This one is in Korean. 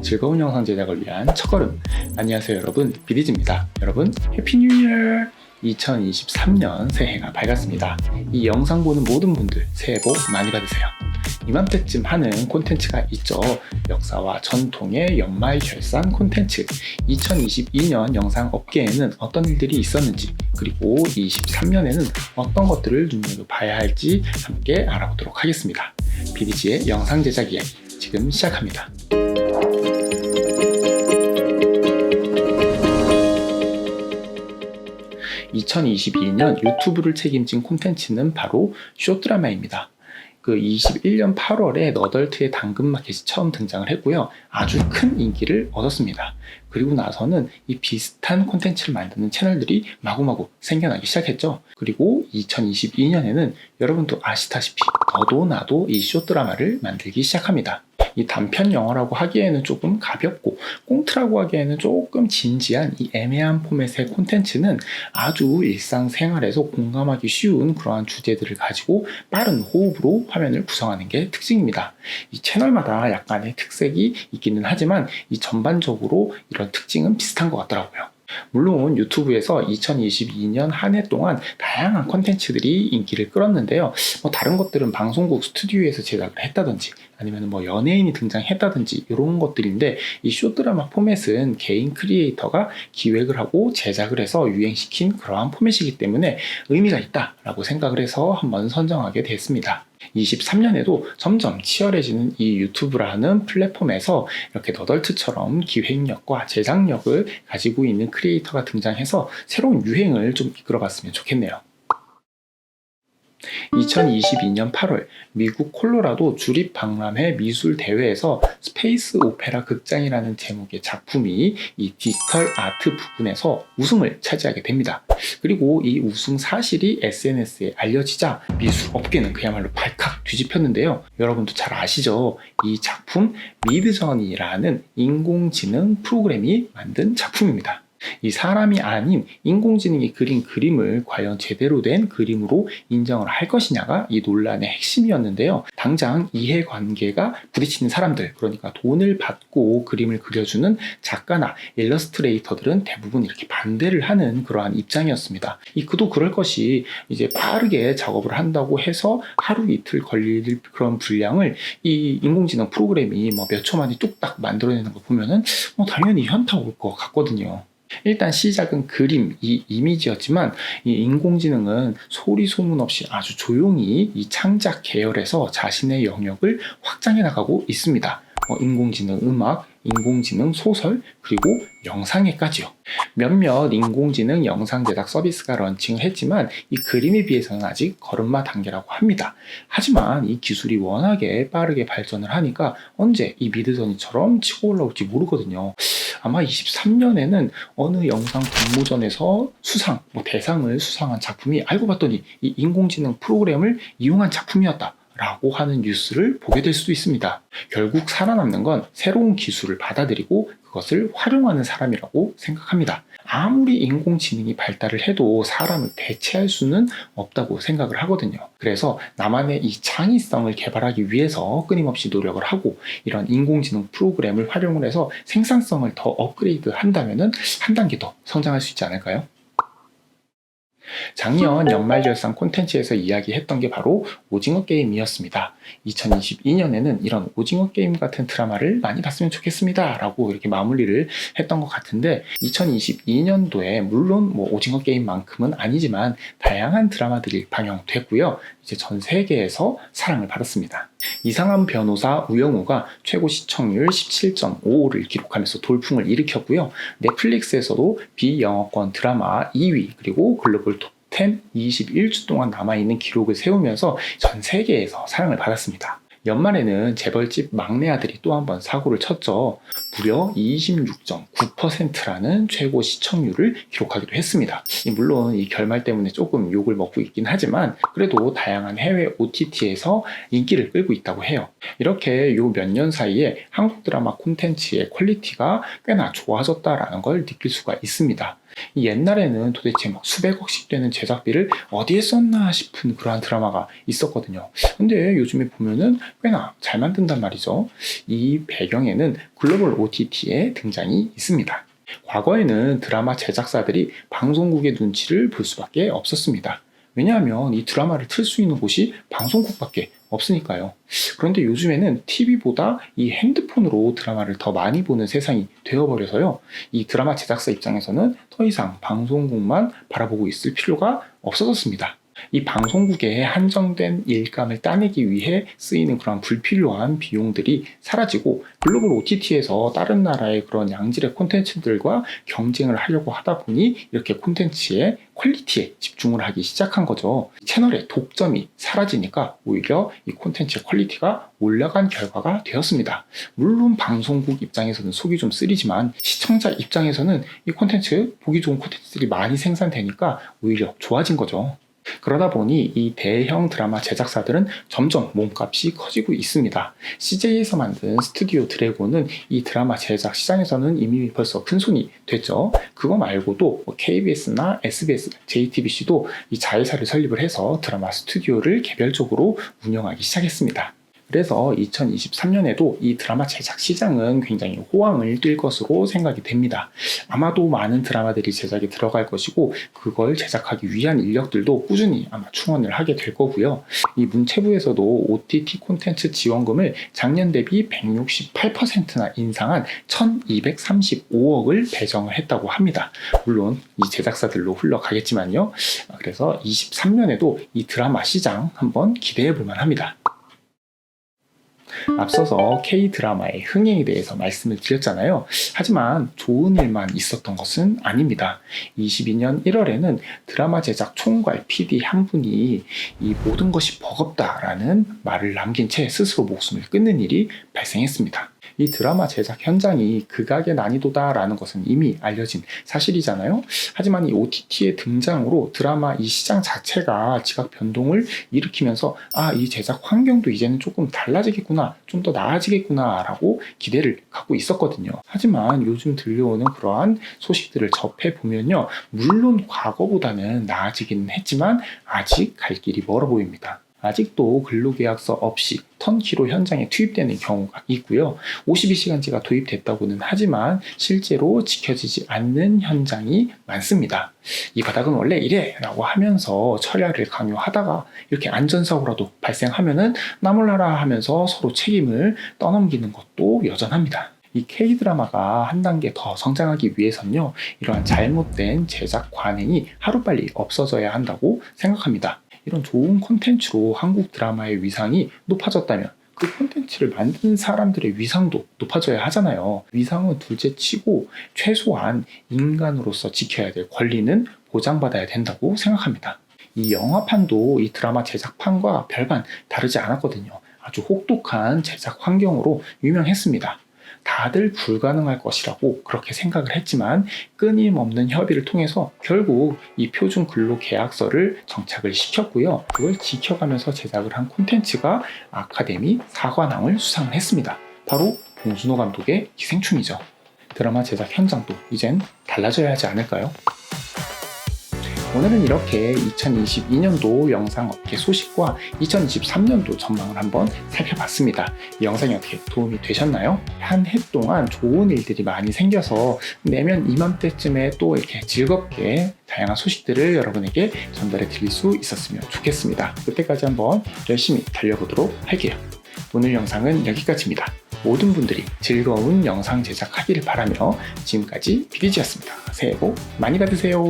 즐거운 영상 제작을 위한 첫걸음. 안녕하세요 여러분, 비디즈입니다. 여러분 해피 뉴 이어! 2023년 새해가 밝았습니다. 이 영상 보는 모든 분들 새해 복 많이 받으세요. 이맘때쯤 하는 콘텐츠가 있죠. 역사와 전통의 연말 결산 콘텐츠. 2022년 영상 업계에는 어떤 일들이 있었는지, 그리고 23년에는 어떤 것들을 눈여겨봐야 할지 함께 알아보도록 하겠습니다. 비디지의 영상 제작 이야기 지금 시작합니다. (2022년) 유튜브를 책임진 콘텐츠는 바로 숏드라마입니다. 그 21년 8월에 너덜트의 당근마켓이 처음 등장을 했고요. 아주 큰 인기를 얻었습니다. 그리고 나서는 이 비슷한 콘텐츠를 만드는 채널들이 마구마구 생겨나기 시작했죠. 그리고 2022년에는 여러분도 아시다시피 너도 나도 이 숏드라마를 만들기 시작합니다. 이 단편 영화라고 하기에는 조금 가볍고 꽁트라고 하기에는 조금 진지한 이 애매한 포맷의 콘텐츠는 아주 일상생활에서 공감하기 쉬운 그러한 주제들을 가지고 빠른 호흡으로 화면을 구성하는 게 특징입니다. 이 채널마다 약간의 특색이 있기는 하지만 이 전반적으로 이런 특징은 비슷한 것 같더라고요. 물론 유튜브에서 2022년 한 해 동안 다양한 콘텐츠들이 인기를 끌었는데요. 다른 것들은 방송국 스튜디오에서 제작을 했다든지 아니면 연예인이 등장했다든지 이런 것들인데, 이 숏드라마 포맷은 개인 크리에이터가 기획을 하고 제작을 해서 유행시킨 그러한 포맷이기 때문에 의미가 있다라고 생각을 해서 한번 선정하게 됐습니다. 23년에도 점점 치열해지는 이 유튜브라는 플랫폼에서 이렇게 너덜트처럼 기획력과 제작력을 가지고 있는 크리에이터가 등장해서 새로운 유행을 좀 이끌어봤으면 좋겠네요. 2022년 8월 미국 콜로라도 주립박람회 미술대회에서 스페이스 오페라 극장이라는 제목의 작품이 이 디지털 아트 부분에서 우승을 차지하게 됩니다. 그리고 이 우승 사실이 SNS에 알려지자 미술업계는 그야말로 발칵 뒤집혔는데요. 여러분도 잘 아시죠? 이 작품 미드저니라는 인공지능 프로그램이 만든 작품입니다. 이 사람이 아닌 인공지능이 그린 그림을 과연 제대로 된 그림으로 인정을 할 것이냐가 이 논란의 핵심이었는데요. 당장 이해관계가 부딪히는 사람들, 그러니까 돈을 받고 그림을 그려주는 작가나 일러스트레이터들은 대부분 이렇게 반대를 하는 그러한 입장이었습니다. 그도 그럴 것이 이제 빠르게 작업을 한다고 해서 하루 이틀 걸릴 그런 분량을 이 인공지능 프로그램이 몇 초 만에 뚝딱 만들어내는 거 보면은 당연히 현타 올 것 같거든요. 일단 시작은 그림, 이 이미지였지만 이 인공지능은 소리 소문 없이 아주 조용히 이 창작 계열에서 자신의 영역을 확장해 나가고 있습니다. 인공지능 음악, 인공지능 소설, 그리고 영상에까지요. 몇몇 인공지능 영상 제작 서비스가 런칭을 했지만 이 그림에 비해서는 아직 걸음마 단계라고 합니다. 하지만 이 기술이 워낙에 빠르게 발전을 하니까 언제 이 미드저니처럼 치고 올라올지 모르거든요. 아마 23년에는 어느 영상 공모전에서 대상을 수상한 작품이 알고 봤더니 이 인공지능 프로그램을 이용한 작품이었다 라고 하는 뉴스를 보게 될 수도 있습니다. 결국 살아남는 건 새로운 기술을 받아들이고 그것을 활용하는 사람이라고 생각합니다. 아무리 인공지능이 발달을 해도 사람을 대체할 수는 없다고 생각을 하거든요. 그래서 나만의 이 창의성을 개발하기 위해서 끊임없이 노력을 하고 이런 인공지능 프로그램을 활용을 해서 생산성을 더 업그레이드 한다면 한 단계 더 성장할 수 있지 않을까요? 작년 연말결산 콘텐츠에서 이야기했던 게 바로 오징어 게임이었습니다. 2022년에는 이런 오징어 게임 같은 드라마를 많이 봤으면 좋겠습니다 라고 이렇게 마무리를 했던 것 같은데, 2022년도에 물론 오징어 게임만큼은 아니지만 다양한 드라마들이 방영됐고요. 이제 전 세계에서 사랑을 받았습니다. 이상한 변호사 우영우가 최고 시청률 17.55를 기록하면서 돌풍을 일으켰고요. 넷플릭스에서도 비영어권 드라마 2위, 그리고 글로벌 톱10 21주 동안 남아있는 기록을 세우면서 전 세계에서 사랑을 받았습니다. 연말에는 재벌집 막내 아들이 또 한 번 사고를 쳤죠. 무려 26.9%라는 최고 시청률을 기록하기도 했습니다. 물론 이 결말 때문에 조금 욕을 먹고 있긴 하지만 그래도 다양한 해외 OTT에서 인기를 끌고 있다고 해요. 이렇게 요 몇 년 사이에 한국 드라마 콘텐츠의 퀄리티가 꽤나 좋아졌다라는 걸 느낄 수가 있습니다. 이 옛날에는 도대체 막 수백억씩 되는 제작비를 어디에 썼나 싶은 그러한 드라마가 있었거든요. 근데 요즘에 보면은 꽤나 잘 만든단 말이죠. 이 배경에는 글로벌 OTT의 등장이 있습니다. 과거에는 드라마 제작사들이 방송국의 눈치를 볼 수밖에 없었습니다. 왜냐하면 이 드라마를 틀 수 있는 곳이 방송국밖에 없으니까요. 그런데 요즘에는 TV보다 이 핸드폰으로 드라마를 더 많이 보는 세상이 되어버려서요. 이 드라마 제작사 입장에서는 더 이상 방송국만 바라보고 있을 필요가 없어졌습니다. 이 방송국의 한정된 일감을 따내기 위해 쓰이는 그런 불필요한 비용들이 사라지고 글로벌 OTT에서 다른 나라의 그런 양질의 콘텐츠들과 경쟁을 하려고 하다 보니 이렇게 콘텐츠의 퀄리티에 집중을 하기 시작한 거죠. 채널의 독점이 사라지니까 오히려 이 콘텐츠의 퀄리티가 올라간 결과가 되었습니다. 물론 방송국 입장에서는 속이 좀 쓰리지만 시청자 입장에서는 이 콘텐츠, 보기 좋은 콘텐츠들이 많이 생산되니까 오히려 좋아진 거죠. 그러다 보니 이 대형 드라마 제작사들은 점점 몸값이 커지고 있습니다. CJ에서 만든 스튜디오 드래곤은 이 드라마 제작 시장에서는 이미 벌써 큰 손이 됐죠. 그거 말고도 KBS나 SBS, JTBC도 이 자회사를 설립을 해서 드라마 스튜디오를 개별적으로 운영하기 시작했습니다. 그래서 2023년에도 이 드라마 제작 시장은 굉장히 호황을 띨 것으로 생각이 됩니다. 아마도 많은 드라마들이 제작에 들어갈 것이고 그걸 제작하기 위한 인력들도 꾸준히 아마 충원을 하게 될 거고요. 이 문체부에서도 OTT 콘텐츠 지원금을 작년 대비 168%나 인상한 1235억을 배정을 했다고 합니다. 물론 이 제작사들로 흘러가겠지만요. 그래서 23년에도 이 드라마 시장 한번 기대해 볼 만합니다. 앞서서 K-드라마의 흥행에 대해서 말씀을 드렸잖아요. 하지만 좋은 일만 있었던 것은 아닙니다. 22년 1월에는 드라마 제작 총괄 PD 한 분이 이 모든 것이 버겁다라는 말을 남긴 채 스스로 목숨을 끊는 일이 발생했습니다. 이 드라마 제작 현장이 극악의 난이도다라는 것은 이미 알려진 사실이잖아요. 하지만 이 OTT의 등장으로 드라마 이 시장 자체가 지각 변동을 일으키면서 이 제작 환경도 이제는 조금 달라지겠구나, 좀 더 나아지겠구나 라고 기대를 갖고 있었거든요. 하지만 요즘 들려오는 그러한 소식들을 접해보면요, 물론 과거보다는 나아지기는 했지만 아직 갈 길이 멀어 보입니다. 아직도 근로계약서 없이 턴키로 현장에 투입되는 경우가 있고요. 52시간제가 도입됐다고는 하지만 실제로 지켜지지 않는 현장이 많습니다. 이 바닥은 원래 이래 라고 하면서 철야를 강요하다가 이렇게 안전사고라도 발생하면은 나 몰라라 하면서 서로 책임을 떠넘기는 것도 여전합니다. 이 K-드라마가 한 단계 더 성장하기 위해서는요, 이러한 잘못된 제작 관행이 하루빨리 없어져야 한다고 생각합니다. 이런 좋은 콘텐츠로 한국 드라마의 위상이 높아졌다면 그 콘텐츠를 만드는 사람들의 위상도 높아져야 하잖아요. 위상은 둘째 치고 최소한 인간으로서 지켜야 될 권리는 보장받아야 된다고 생각합니다. 이 영화판도 이 드라마 제작판과 별반 다르지 않았거든요. 아주 혹독한 제작 환경으로 유명했습니다. 다들 불가능할 것이라고 그렇게 생각을 했지만 끊임없는 협의를 통해서 결국 이 표준 근로 계약서를 정착을 시켰고요. 그걸 지켜가면서 제작을 한 콘텐츠가 아카데미 사관왕을 수상을 했습니다. 바로 봉준호 감독의 기생충이죠. 드라마 제작 현장도 이젠 달라져야 하지 않을까요? 오늘은 이렇게 2022년도 영상업계 소식과 2023년도 전망을 한번 살펴봤습니다. 이 영상이 어떻게 도움이 되셨나요? 한 해 동안 좋은 일들이 많이 생겨서 내년 이맘때쯤에 또 이렇게 즐겁게 다양한 소식들을 여러분에게 전달해 드릴 수 있었으면 좋겠습니다. 그때까지 한번 열심히 달려보도록 할게요. 오늘 영상은 여기까지입니다. 모든 분들이 즐거운 영상 제작하기를 바라며 지금까지 비리지였습니다. 새해 복 많이 받으세요.